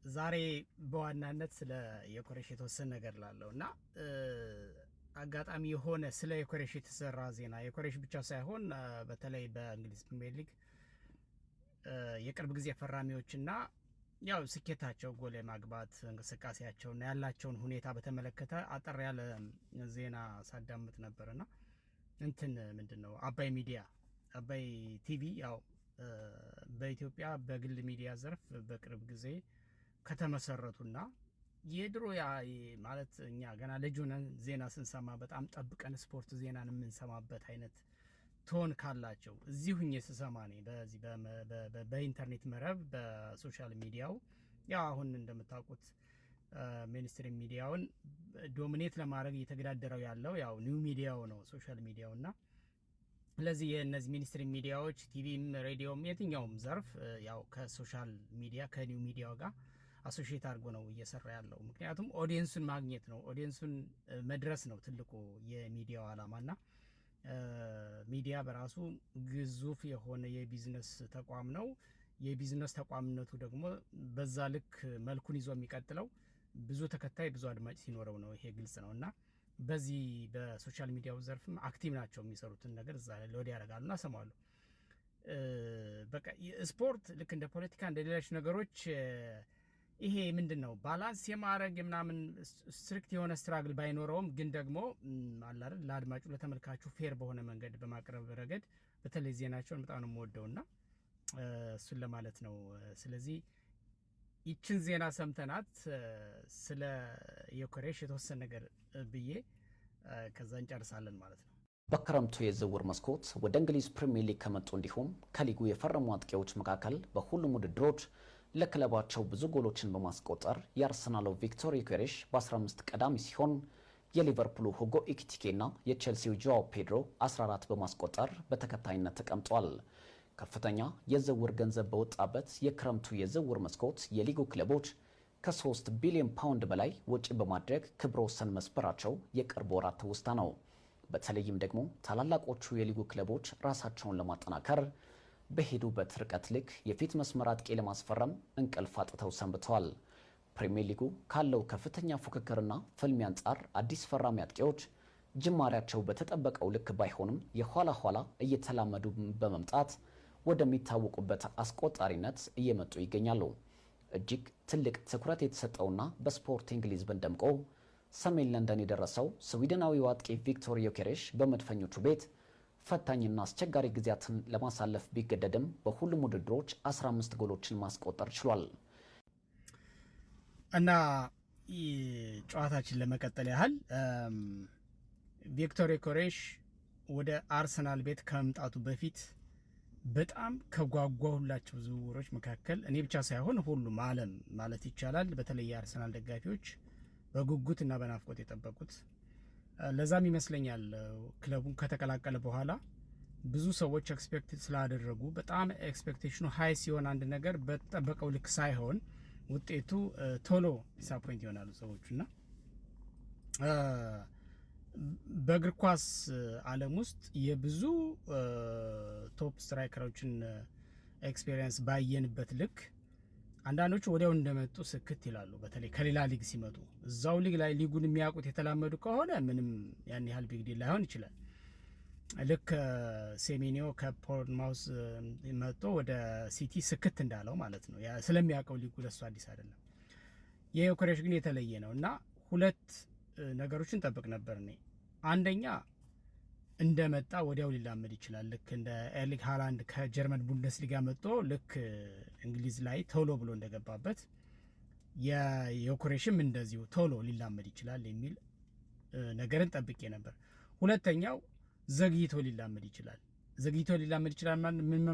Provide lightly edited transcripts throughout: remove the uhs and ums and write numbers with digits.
ዛሬ በዋናነት ስለ የኮሬሽ የተወሰነ ነገር ላለው እና አጋጣሚ የሆነ ስለ የኮሬሽ የተሰራ ዜና የኮሬሽ ብቻ ሳይሆን በተለይ በእንግሊዝ ፕሪሚየር ሊግ የቅርብ ጊዜ ፈራሚዎችና ያው ስኬታቸው ጎል የማግባት እንቅስቃሴያቸውና ያላቸውን ሁኔታ በተመለከተ አጠር ያለ ዜና ሳዳምጥ ነበርና እንትን ምንድነው አባይ ቲቪ ያው በኢትዮጵያ በግል ሚዲያ ዘርፍ በቅርብ ጊዜ ከተመሰረቱና የድሮ ማለት እኛ ገና ልጅ ሆነን ዜና ስንሰማ በጣም ጠብቀን ስፖርት ዜናን የምንሰማበት አይነት ቶን ካላቸው እዚህ ሁኜ ስሰማ ነኝ። በዚህ በኢንተርኔት መረብ በሶሻል ሚዲያው ያው አሁን እንደምታውቁት ሚኒስትሪ ሚዲያውን ዶሚኔት ለማድረግ እየተገዳደረው ያለው ያው ኒው ሚዲያው ነው ሶሻል ሚዲያውና ስለዚህ የነዚህ ሚኒስትሪ ሚዲያዎች ቲቪም ሬዲዮም የትኛውም ዘርፍ ያው ከሶሻል ሚዲያ ከኒው ሚዲያው ጋር አሶሺየት አድርጎ ነው እየሰራ ያለው። ምክንያቱም ኦዲየንሱን ማግኘት ነው፣ ኦዲየንሱን መድረስ ነው ትልቁ የሚዲያው አላማና ሚዲያ በራሱ ግዙፍ የሆነ የቢዝነስ ተቋም ነው። የቢዝነስ ተቋምነቱ ደግሞ በዛ ልክ መልኩን ይዞ የሚቀጥለው ብዙ ተከታይ ብዙ አድማጭ ሲኖረው ነው። ይሄ ግልጽ ነውና በዚህ በሶሻል ሚዲያው ዘርፍም አክቲቭ ናቸው። የሚሰሩትን ነገር እዛ ላይ ሎድ ያደርጋሉና ሰማሉ። በቃ ስፖርት ልክ እንደ ፖለቲካ እንደ ሌሎች ነገሮች ይሄ ምንድነው ባላንስ የማድረግ ምናምን ስትሪክት የሆነ ስትራግል ባይኖረውም ግን ደግሞ አለ አይደል ለአድማጩ ለተመልካቹ ፌር በሆነ መንገድ በማቅረብ ረገድ በተለይ ዜናቸውን በጣም ነው የምወደውና እሱን ለማለት ነው። ስለዚህ ይችን ዜና ሰምተናት ስለ የኮሬሽ የተወሰነ ነገር ብዬ ከዛ እንጨርሳለን ማለት ነው። በክረምቱ የዝውውር መስኮት ወደ እንግሊዝ ፕሪሚየር ሊግ ከመጡ እንዲሁም ከሊጉ የፈረሙ አጥቂዎች መካከል በሁሉም ውድድሮች ለክለባቸው ብዙ ጎሎችን በማስቆጠር የአርሰናሉ ቪክቶር ዮኬሬሽ በ15 ቀዳሚ ሲሆን የሊቨርፑሉ ሁጎ ኢኪቲኬና የቼልሲው ጆአው ፔድሮ 14 በማስቆጠር በተከታይነት ተቀምጧል። ከፍተኛ የዝውውር ገንዘብ በወጣበት የክረምቱ የዝውውር መስኮት የሊጉ ክለቦች ከ3 ቢሊዮን ፓውንድ በላይ ወጪ በማድረግ ክብረ ወሰን መስበራቸው የቅርብ ወራት ትውስታ ነው። በተለይም ደግሞ ታላላቆቹ የሊጉ ክለቦች ራሳቸውን ለማጠናከር በሄዱበት ርቀት ልክ የፊት መስመር አጥቂ ለማስፈረም እንቅልፍ አጥተው ሰንብተዋል። ፕሪሚየር ሊጉ ካለው ከፍተኛ ፉክክርና ፍልሚያ አንጻር አዲስ ፈራሚ አጥቂዎች ጅማሬያቸው በተጠበቀው ልክ ባይሆንም የኋላ ኋላ እየተላመዱ በመምጣት ወደሚታወቁበት አስቆጣሪነት እየመጡ ይገኛሉ። እጅግ ትልቅ ትኩረት የተሰጠውና በስፖርቲንግ ሊዝበን ደምቆ ሰሜን ለንደን የደረሰው ስዊድናዊው አጥቂ ቪክቶር ዮኬሬሽ በመድፈኞቹ ቤት ፈታኝና አስቸጋሪ ጊዜያትን ለማሳለፍ ቢገደድም በሁሉም ውድድሮች 15 ጎሎችን ማስቆጠር ችሏል። እና ጨዋታችን ለመቀጠል ያህል ቪክቶር ዮኬሬሽ ወደ አርሰናል ቤት ከመምጣቱ በፊት በጣም ከጓጓሁላቸው ዝውውሮች መካከል እኔ ብቻ ሳይሆን ሁሉም ዓለም ማለት ይቻላል በተለይ የአርሰናል ደጋፊዎች በጉጉትና በናፍቆት የጠበቁት ለዛም ይመስለኛል ክለቡን ከተቀላቀለ በኋላ ብዙ ሰዎች ኤክስፔክት ስላደረጉ በጣም ኤክስፔክቴሽኑ ሃይ ሲሆን አንድ ነገር በተጠበቀው ልክ ሳይሆን ውጤቱ ቶሎ ዲስአፖይንት ይሆናሉ ሰዎችና በእግር ኳስ ዓለም ውስጥ የብዙ ቶፕ ስትራይከሮችን ኤክስፔሪየንስ ባየንበት ልክ አንዳንዶቹ ወዲያው እንደመጡ ስክት ይላሉ። በተለይ ከሌላ ሊግ ሲመጡ እዛው ሊግ ላይ ሊጉን የሚያውቁት የተላመዱ ከሆነ ምንም ያን ያህል ቢግ ዲል ላይሆን ይችላል። ልክ ሴሜኒዮ ከፖርትማውዝ መጥቶ ወደ ሲቲ ስክት እንዳለው ማለት ነው። ስለሚያውቀው ሊጉ ለሱ አዲስ አይደለም። የዮኬሬሽ ግን የተለየ ነው እና ሁለት ነገሮችን ጠብቅ ነበር እኔ። አንደኛ እንደመጣ ወዲያው ሊላመድ ይችላል። ልክ እንደ ኤርሊንግ ሃላንድ ከጀርመን ቡንደስሊጋ መጥቶ ልክ እንግሊዝ ላይ ቶሎ ብሎ እንደገባበት የዮኬሬሽም እንደዚሁ ቶሎ ሊላመድ ይችላል የሚል ነገርን ጠብቄ ነበር። ሁለተኛው ዘግይቶ ሊላመድ ይችላል። ዘግይቶ ሊላመድ ይችላል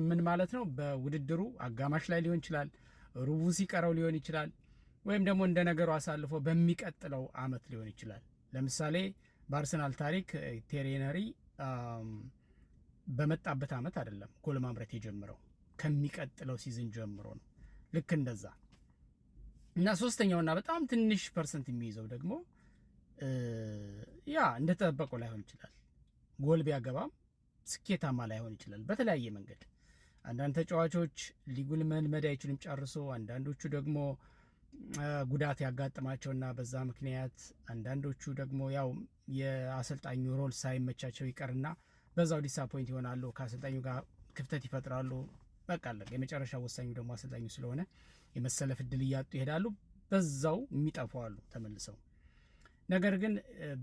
ምን ማለት ነው? በውድድሩ አጋማሽ ላይ ሊሆን ይችላል፣ ሩቡ ሲቀረው ሊሆን ይችላል፣ ወይም ደግሞ እንደ ነገሩ አሳልፎ በሚቀጥለው አመት ሊሆን ይችላል። ለምሳሌ በአርሰናል ታሪክ ቴሪ ሄንሪ በመጣበት አመት አይደለም ጎል ማምረት የጀመረው ከሚቀጥለው ሲዝን ጀምሮ ነው። ልክ እንደዛ እና ሶስተኛውና በጣም ትንሽ ፐርሰንት የሚይዘው ደግሞ ያ እንደተጠበቀው ላይሆን ይችላል። ጎል ቢያገባም ስኬታማ ላይሆን ይችላል በተለያየ መንገድ። አንዳንድ ተጫዋቾች ሊጉን መልመድ አይችሉም ጨርሶ፣ አንዳንዶቹ ደግሞ ጉዳት ያጋጥማቸውና በዛ ምክንያት፣ አንዳንዶቹ ደግሞ ያው የአሰልጣኙ ሮል ሳይመቻቸው ይቀርና በዛው ዲሳፖይንት ይሆናሉ፣ ከአሰልጣኙ ጋር ክፍተት ይፈጥራሉ። በቃ አለቀ። የመጨረሻ ወሳኙ ደግሞ አሰልጣኙ ስለሆነ የመሰለፍ እድል እያጡ ይሄዳሉ። በዛው የሚጠፉ አሉ ተመልሰው። ነገር ግን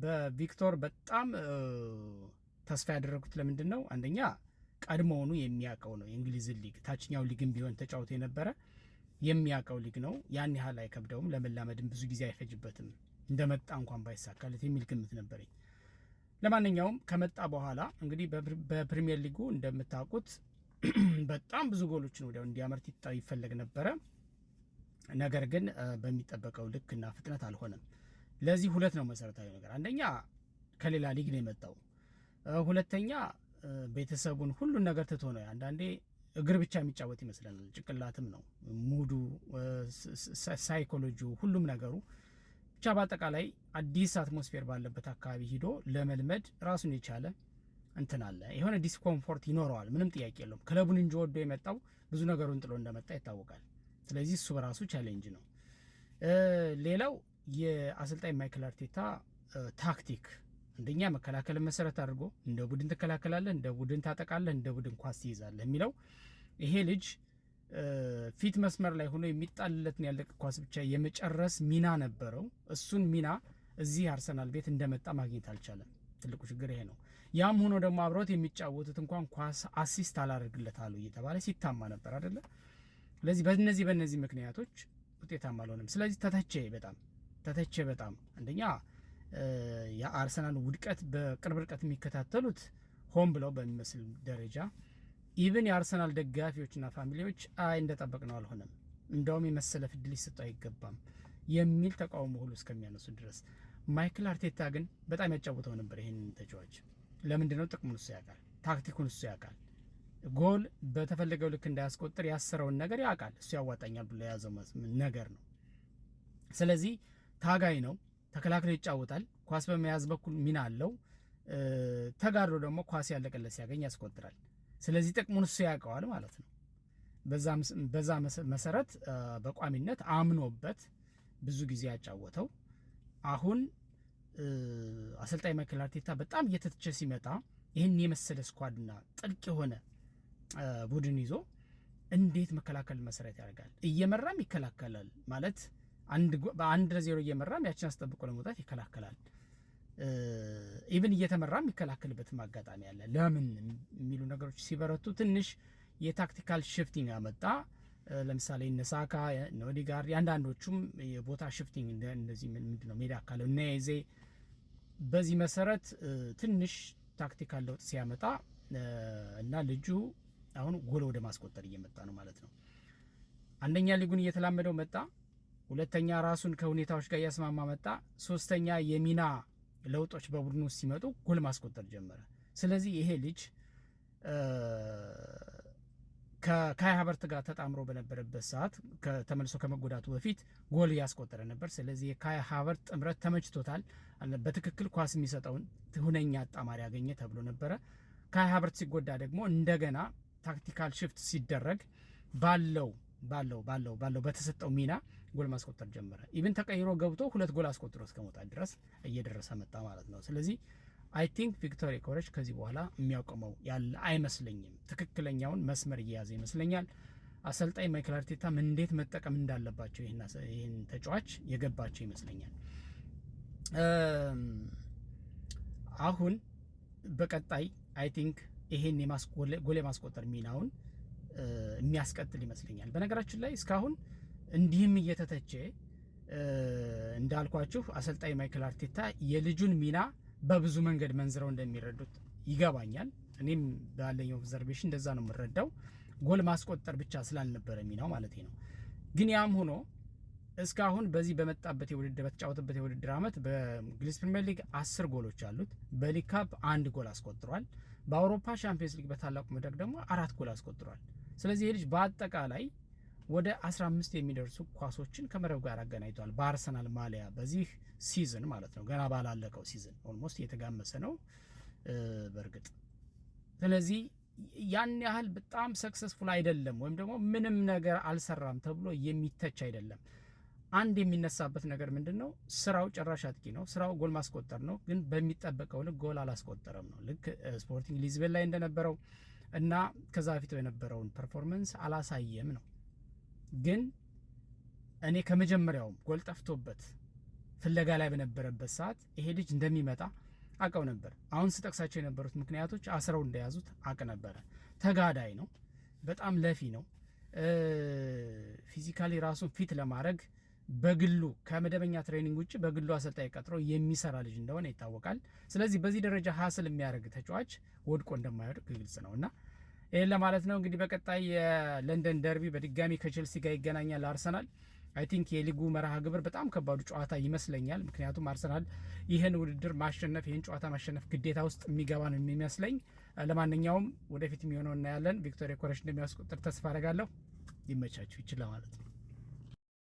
በቪክቶር በጣም ተስፋ ያደረጉት ለምንድን ነው? አንደኛ ቀድሞውኑ የሚያውቀው ነው። የእንግሊዝን ሊግ ታችኛው ሊግም ቢሆን ተጫውቶ የነበረ የሚያውቀው ሊግ ነው። ያን ያህል አይከብደውም፣ ለመላመድም ብዙ ጊዜ አይፈጅበትም፣ እንደመጣ እንኳን ባይሳካለት የሚል ግምት ነበረኝ። ለማንኛውም ከመጣ በኋላ እንግዲህ በፕሪሚየር ሊጉ እንደምታውቁት በጣም ብዙ ጎሎችን ወዲያው እንዲያመርት ይፈለግ ነበረ። ነገር ግን በሚጠበቀው ልክና ፍጥነት አልሆነም። ለዚህ ሁለት ነው መሰረታዊ ነገር። አንደኛ ከሌላ ሊግ ነው የመጣው። ሁለተኛ ቤተሰቡን ሁሉን ነገር ትቶ ነው። አንዳንዴ እግር ብቻ የሚጫወት ይመስለናል። ጭንቅላትም ነው ሙዱ፣ ሳይኮሎጂው፣ ሁሉም ነገሩ ብቻ በአጠቃላይ አዲስ አትሞስፌር ባለበት አካባቢ ሂዶ ለመልመድ ራሱን የቻለ እንትን አለ። የሆነ ዲስኮምፎርት ይኖረዋል፣ ምንም ጥያቄ የለውም። ክለቡን እንጂ ወዶ የመጣው ብዙ ነገሩን ጥሎ እንደመጣ ይታወቃል። ስለዚህ እሱ በራሱ ቻሌንጅ ነው። ሌላው የአሰልጣኝ ማይክል አርቴታ ታክቲክ፣ አንደኛ መከላከልን መሰረት አድርጎ እንደ ቡድን ትከላከላለህ፣ እንደ ቡድን ታጠቃለህ፣ እንደ ቡድን ኳስ ትይዛለህ የሚለው ይሄ ልጅ ፊት መስመር ላይ ሆኖ የሚጣልለትን ያለቀ ኳስ ብቻ የመጨረስ ሚና ነበረው። እሱን ሚና እዚህ አርሰናል ቤት እንደመጣ ማግኘት አልቻለም። ትልቁ ችግር ይሄ ነው። ያም ሆኖ ደግሞ አብሮት የሚጫወቱት እንኳን ኳስ አሲስት አላደርግለታሉ እየተባለ ሲታማ ነበር አይደለ? ስለዚህ በእነዚህ ምክንያቶች ውጤታማ አልሆነም። ስለዚህ ተተቼ በጣም አንደኛ የአርሰናል ውድቀት በቅርብ ርቀት የሚከታተሉት ሆን ብለው በሚመስል ደረጃ ኢቭን የአርሰናል ደጋፊዎችና ፋሚሊዎች እንደጠበቅ ነው አልሆነም፣ እንደውም የመሰለፍ እድል ሊሰጠው አይገባም የሚል ተቃውሞ ሁሉ እስከሚያነሱ ድረስ። ማይክል አርቴታ ግን በጣም ያጫውተው ነበር ይህንን ተጫዋች። ለምንድነው? ጥቅሙን እሱ ያውቃል፣ ታክቲኩን እሱ ያውቃል። ጎል በተፈለገው ልክ እንዳያስቆጥር ያሰረውን ነገር ያውቃል። እሱ ያዋጣኛል ብሎ የያዘው ነገር ነው። ስለዚህ ታጋይ ነው፣ ተከላክሎ ይጫወታል፣ ኳስ በመያዝ በኩል ሚና አለው። ተጋድሎ ደግሞ ኳስ ያለቀለት ሲያገኝ ያስቆጥራል። ስለዚህ ጥቅሙን እሱ ያውቀዋል ማለት ነው። በዛ መሰረት በቋሚነት አምኖበት ብዙ ጊዜ ያጫወተው። አሁን አሰልጣኝ ማይክል አርቴታ በጣም እየተተቸ ሲመጣ ይህን የመሰለ ስኳድና ጥልቅ የሆነ ቡድን ይዞ እንዴት መከላከል መሰረት ያደርጋል? እየመራም ይከላከላል ማለት በ1-0 እየመራም ያችን አስጠብቆ ለመውጣት ይከላከላል። ኢቭን እየተመራም የሚከላከልበትም አጋጣሚ አለ። ለምን የሚሉ ነገሮች ሲበረቱ ትንሽ የታክቲካል ሽፍቲንግ አመጣ። ለምሳሌ እነሳካ ኦዴጋርድ፣ የአንዳንዶቹም የቦታ ሽፍቲንግ እንደዚህ ምንድነው ሜዳ አካለው እና ይዜ በዚህ መሰረት ትንሽ ታክቲካል ለውጥ ሲያመጣ እና ልጁ አሁን ጎል ወደ ማስቆጠር እየመጣ ነው ማለት ነው። አንደኛ ሊጉን እየተላመደው መጣ። ሁለተኛ ራሱን ከሁኔታዎች ጋር እያስማማ መጣ። ሶስተኛ የሚና ለውጦች በቡድኑ ውስጥ ሲመጡ ጎል ማስቆጠር ጀመረ። ስለዚህ ይሄ ልጅ ከካይ ሃቨርት ጋር ተጣምሮ በነበረበት ሰዓት ተመልሶ ከመጎዳቱ በፊት ጎል እያስቆጠረ ነበር። ስለዚህ የካይ ሃቨርት ጥምረት ተመችቶታል። በትክክል ኳስ የሚሰጠውን ሁነኛ አጣማሪ ያገኘ ተብሎ ነበረ። ካይ ሃቨርት ሲጎዳ ደግሞ እንደገና ታክቲካል ሽፍት ሲደረግ ባለው በተሰጠው ሚና ጎል ማስቆጠር ጀመረ። ኢቭን ተቀይሮ ገብቶ 2 ጎል አስቆጥሮ እስከመውጣት ድረስ እየደረሰ መጣ ማለት ነው። ስለዚህ አይ ቲንክ ቪክቶር ዮኬሬሽ ከዚህ በኋላ የሚያቆመው ያለ አይመስለኝም። ትክክለኛውን መስመር እየያዘ ይመስለኛል። አሰልጣኝ ማይክል አርቴታም እንዴት መጠቀም እንዳለባቸው ይህን ተጫዋች የገባቸው ይመስለኛል። አሁን በቀጣይ አይ ቲንክ ይሄን ጎል የማስቆጠር ሚናውን የሚያስቀጥል ይመስለኛል። በነገራችን ላይ እስካሁን እንዲህም እየተተቸ እንዳልኳችሁ አሰልጣኝ ማይክል አርቴታ የልጁን ሚና በብዙ መንገድ መንዝረው እንደሚረዱት ይገባኛል። እኔም ባለኝ ኦብዘርቬሽን እንደዛ ነው የምረዳው። ጎል ማስቆጠር ብቻ ስላልነበረ ሚናው ማለት ነው። ግን ያም ሆኖ እስካሁን በዚህ በተጫወተበት የውድድር ዓመት በእንግሊዝ ፕሪሚየር ሊግ 10 ጎሎች አሉት። በሊግ ካፕ 1 ጎል አስቆጥሯል። በአውሮፓ ቻምፒየንስ ሊግ በታላቁ መድረክ ደግሞ 4 ጎል አስቆጥሯል። ስለዚህ ይህ ልጅ በአጠቃላይ ወደ 15 የሚደርሱ ኳሶችን ከመረብ ጋር አገናኝቷል በአርሰናል ማሊያ በዚህ ሲዝን ማለት ነው። ገና ባላለቀው ሲዝን ኦልሞስት እየተጋመሰ ነው በእርግጥ። ስለዚህ ያን ያህል በጣም ሰክሰስፉል አይደለም ወይም ደግሞ ምንም ነገር አልሰራም ተብሎ የሚተች አይደለም። አንድ የሚነሳበት ነገር ምንድነው? ስራው ጭራሽ አጥቂ ነው። ስራው ጎል ማስቆጠር ነው፣ ግን በሚጠበቀው ልክ ጎል አላስቆጠረም ነው። ልክ ስፖርቲንግ ሊዝበን ላይ እንደነበረው እና ከዛ በፊት የነበረውን ፐርፎርማንስ አላሳየም ነው። ግን እኔ ከመጀመሪያውም ጎል ጠፍቶበት ፍለጋ ላይ በነበረበት ሰዓት ይሄ ልጅ እንደሚመጣ አቀው ነበር። አሁን ስጠቅሳቸው የነበሩት ምክንያቶች አስረው እንደያዙት አቅ ነበረ። ተጋዳይ ነው፣ በጣም ለፊ ነው። ፊዚካሊ ራሱን ፊት ለማድረግ በግሉ ከመደበኛ ትሬኒንግ ውጭ በግሉ አሰልጣኝ ቀጥሮ የሚሰራ ልጅ እንደሆነ ይታወቃል። ስለዚህ በዚህ ደረጃ ሀስል የሚያደርግ ተጫዋች ወድቆ እንደማይወድቅ ግልጽ ነው እና ይህን ለማለት ነው። እንግዲህ በቀጣይ የለንደን ደርቢ በድጋሚ ከቼልሲ ጋር ይገናኛል አርሰናል። አይ ቲንክ የሊጉ መርሃ ግብር በጣም ከባዱ ጨዋታ ይመስለኛል። ምክንያቱም አርሰናል ይህን ውድድር ማሸነፍ ይህን ጨዋታ ማሸነፍ ግዴታ ውስጥ የሚገባ ነው የሚመስለኝ። ለማንኛውም ወደፊት የሚሆነው እናያለን። ቪክቶር ዮኬሬሽ እንደሚያስቆጥር ተስፋ አደርጋለሁ። ይመቻችሁ ይችላል ማለት ነው።